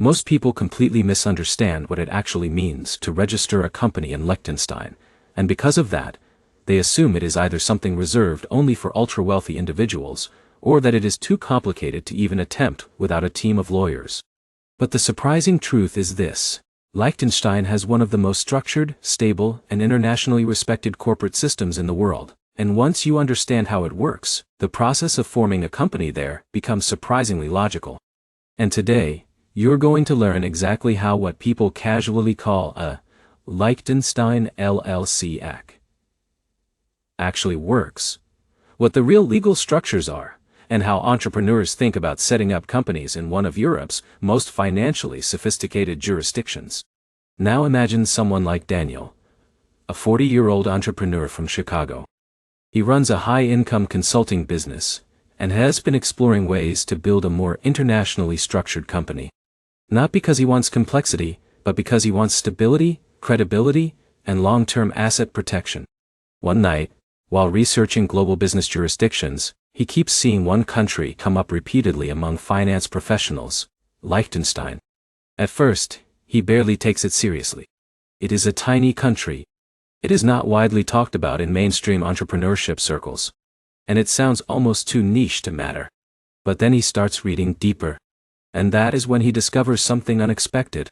Most people completely misunderstand what it actually means to register a company in Liechtenstein, and because of that, they assume it is either something reserved only for ultra-wealthy individuals, or that it is too complicated to even attempt without a team of lawyers. But the surprising truth is this: Liechtenstein has one of the most structured, stable, and internationally respected corporate systems in the world, and once you understand how it works, the process of forming a company there becomes surprisingly logical. And today, you're going to learn exactly how what people casually call a Liechtenstein LLC actually works, what the real legal structures are, and how entrepreneurs think about setting up companies in one of Europe's most financially sophisticated jurisdictions. Now imagine someone like Daniel, a 40-year-old entrepreneur from Chicago. He runs a high-income consulting business and has been exploring ways to build a more internationally structured company. Not because he wants complexity, but because he wants stability, credibility, and long-term asset protection. One night, while researching global business jurisdictions, he keeps seeing one country come up repeatedly among finance professionals: Liechtenstein. At first, he barely takes it seriously. It is a tiny country. It is not widely talked about in mainstream entrepreneurship circles. And it sounds almost too niche to matter. But then he starts reading deeper. And that is when he discovers something unexpected.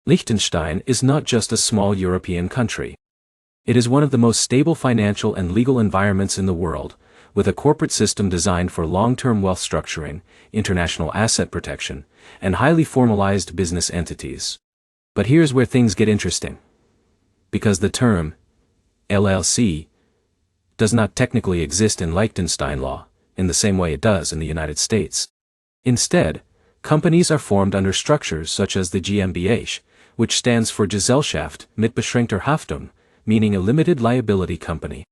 Liechtenstein is not just a small European country. It is one of the most stable financial and legal environments in the world, with a corporate system designed for long-term wealth structuring, international asset protection, and highly formalized business entities. But here's where things get interesting. Because the term LLC does not technically exist in Liechtenstein law, in the same way it does in the United States. Instead, companies are formed under structures such as the GmbH, which stands for Gesellschaft mit beschränkter Haftung, meaning a limited liability company.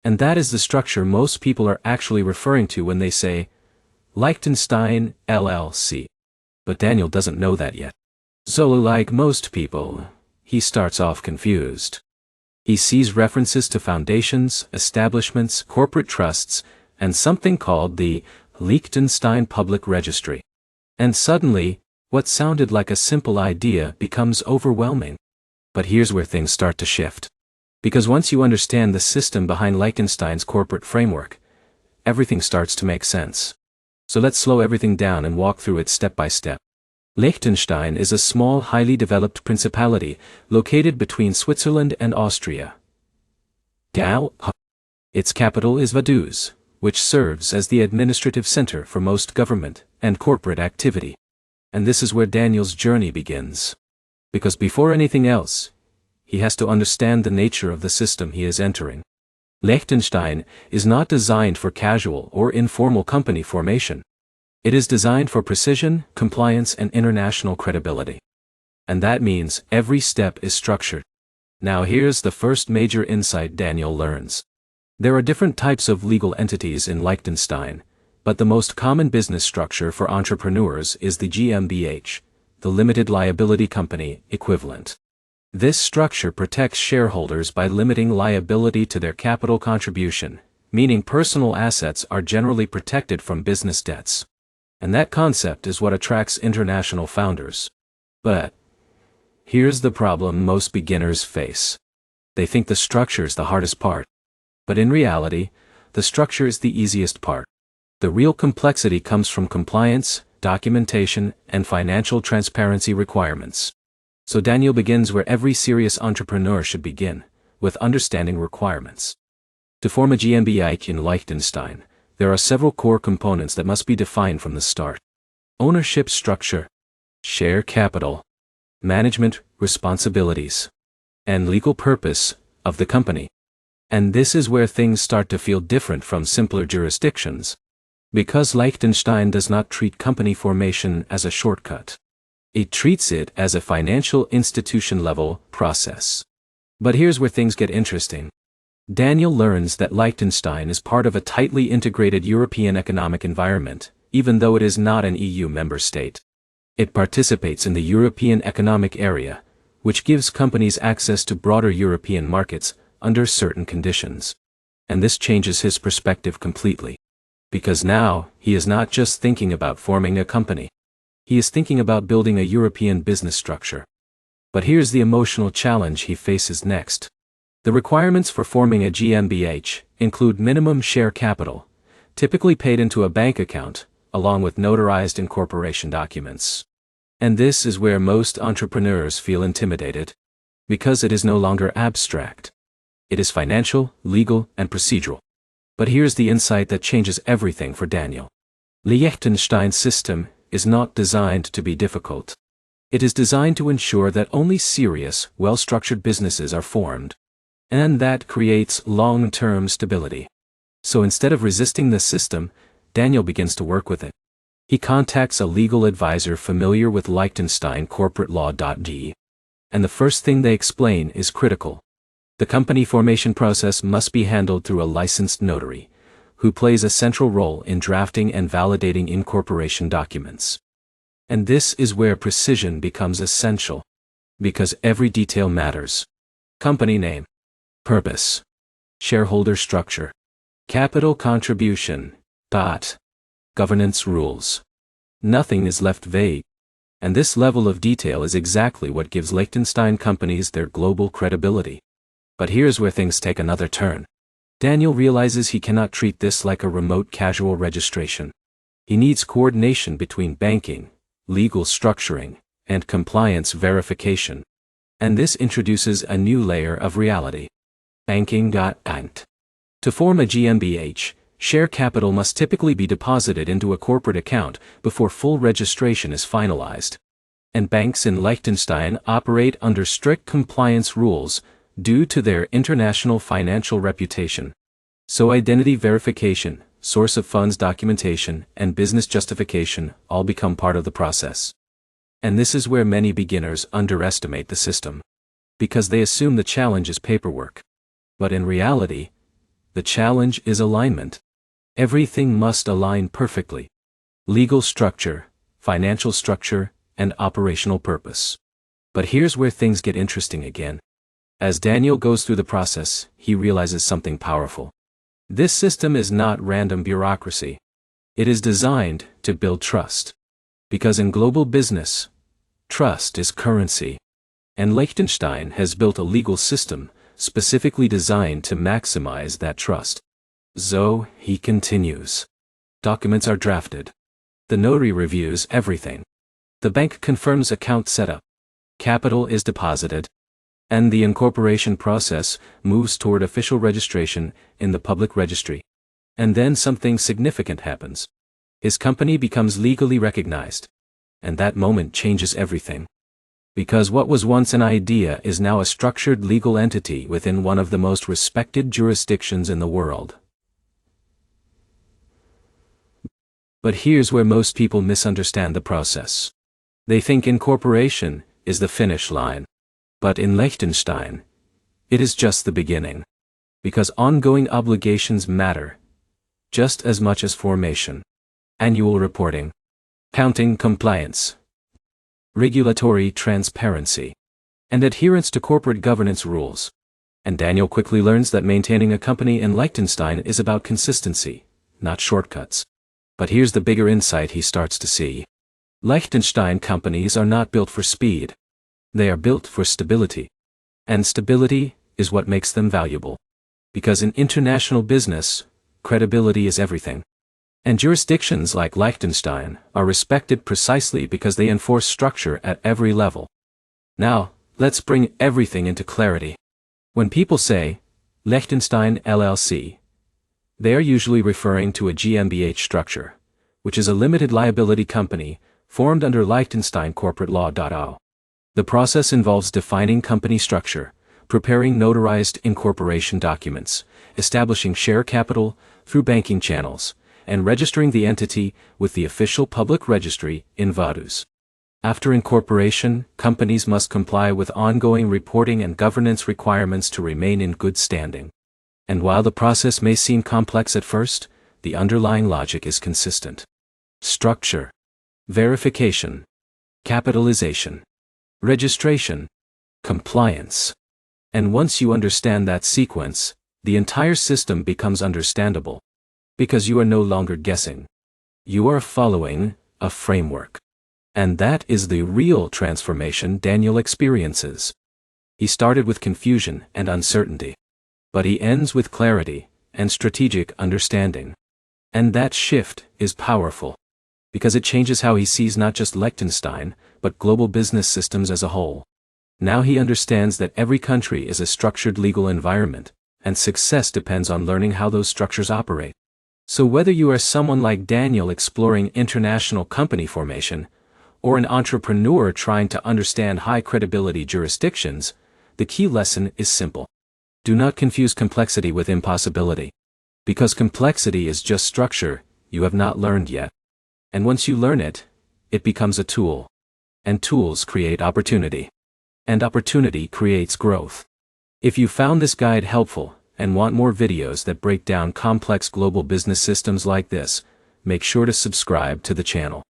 And that is the structure most people are actually referring to when they say Liechtenstein LLC. But Daniel doesn't know that yet. So like most people, he starts off confused. He sees references to foundations, establishments, corporate trusts, and something called the Liechtenstein Public Registry. And suddenly, what sounded like a simple idea becomes overwhelming. But here's where things start to shift. Because once you understand the system behind Liechtenstein's corporate framework, everything starts to make sense. So let's slow everything down and walk through it step by step. Liechtenstein is a small, highly developed principality located between Switzerland and Austria. Its capital is Vaduz, which serves as the administrative center for most government and corporate activity. And this is where Daniel's journey begins. Because before anything else, he has to understand the nature of the system he is entering. Liechtenstein is not designed for casual or informal company formation. It is designed for precision, compliance, and international credibility. And that means every step is structured. Now here's the first major insight Daniel learns. There are different types of legal entities in Liechtenstein, but the most common business structure for entrepreneurs is the GmbH, the limited liability company equivalent. This structure protects shareholders by limiting liability to their capital contribution, meaning personal assets are generally protected from business debts. And that concept is what attracts international founders. But here's the problem most beginners face. They think the structure is the hardest part. But in reality, the structure is the easiest part. The real complexity comes from compliance, documentation, and financial transparency requirements. So Daniel begins where every serious entrepreneur should begin, with understanding requirements. To form a GmbH in Liechtenstein, there are several core components that must be defined from the start. Ownership structure, share capital, management responsibilities, and legal purpose of the company. And this is where things start to feel different from simpler jurisdictions. Because Liechtenstein does not treat company formation as a shortcut. It treats it as a financial institution-level process. But here's where things get interesting. Daniel learns that Liechtenstein is part of a tightly integrated European economic environment, even though it is not an EU member state. It participates in the European Economic Area, which gives companies access to broader European markets under certain conditions. And this changes his perspective completely. Because now, he is not just thinking about forming a company. He is thinking about building a European business structure. But here's the emotional challenge he faces next. The requirements for forming a GmbH include minimum share capital, typically paid into a bank account, along with notarized incorporation documents. And this is where most entrepreneurs feel intimidated, because it is no longer abstract. It is financial, legal, and procedural. But here's the insight that changes everything for Daniel. Liechtenstein's system is not designed to be difficult. It is designed to ensure that only serious, well-structured businesses are formed. And that creates long-term stability. So instead of resisting the system, Daniel begins to work with it. He contacts a legal advisor familiar with Liechtenstein corporate law.de. And the first thing they explain is critical. The company formation process must be handled through a licensed notary, who plays a central role in drafting and validating incorporation documents. And this is where precision becomes essential. Because every detail matters. Company name, purpose, shareholder structure, capital contribution, governance rules. Nothing is left vague. And this level of detail is exactly what gives Liechtenstein companies their global credibility. But here's where things take another turn. Daniel realizes he cannot treat this like a remote casual registration. He needs coordination between banking, legal structuring, and compliance verification. And this introduces a new layer of reality. Banking. To form a GmbH, share capital must typically be deposited into a corporate account before full registration is finalized. And banks in Liechtenstein operate under strict compliance rules due to their international financial reputation. So identity verification, source of funds documentation, and business justification all become part of the process. And this is where many beginners underestimate the system. Because they assume the challenge is paperwork. But in reality, the challenge is alignment. Everything must align perfectly. Legal structure, financial structure, and operational purpose. But here's where things get interesting again. As Daniel goes through the process, he realizes something powerful. This system is not random bureaucracy. It is designed to build trust. Because in global business, trust is currency. And Liechtenstein has built a legal system specifically designed to maximize that trust. So, he continues. Documents are drafted. The notary reviews everything. The bank confirms account setup. Capital is deposited. And the incorporation process moves toward official registration in the public registry. And then something significant happens. His company becomes legally recognized. And that moment changes everything. Because what was once an idea is now a structured legal entity within one of the most respected jurisdictions in the world. But here's where most people misunderstand the process. They think incorporation is the finish line. But in Liechtenstein, it is just the beginning. Because ongoing obligations matter just as much as formation. Annual reporting, accounting compliance, regulatory transparency, and adherence to corporate governance rules. And Daniel quickly learns that maintaining a company in Liechtenstein is about consistency, not shortcuts. But here's the bigger insight he starts to see. Liechtenstein companies are not built for speed. They are built for stability. And stability is what makes them valuable. Because in international business, credibility is everything. And jurisdictions like Liechtenstein are respected precisely because they enforce structure at every level. Now, let's bring everything into clarity. When people say, Liechtenstein LLC, they are usually referring to a GmbH structure, which is a limited liability company formed under Liechtenstein corporate law.o. The process involves defining company structure, preparing notarized incorporation documents, establishing share capital through banking channels, and registering the entity with the official public registry in Vaduz. After incorporation, companies must comply with ongoing reporting and governance requirements to remain in good standing. And while the process may seem complex at first, the underlying logic is consistent. Structure, verification, capitalization, registration, compliance. And once you understand that sequence, the entire system becomes understandable. Because you are no longer guessing. You are following a framework. And that is the real transformation Daniel experiences. He started with confusion and uncertainty. But he ends with clarity and strategic understanding. And that shift is powerful, because it changes how he sees not just Liechtenstein, but global business systems as a whole. Now he understands that every country is a structured legal environment, and success depends on learning how those structures operate. So whether you are someone like Daniel exploring international company formation, or an entrepreneur trying to understand high-credibility jurisdictions, the key lesson is simple. Do not confuse complexity with impossibility. Because complexity is just structure you have not learned yet. And once you learn it, it becomes a tool. And tools create opportunity. And opportunity creates growth. If you found this guide helpful, and want more videos that break down complex global business systems like this, make sure to subscribe to the channel.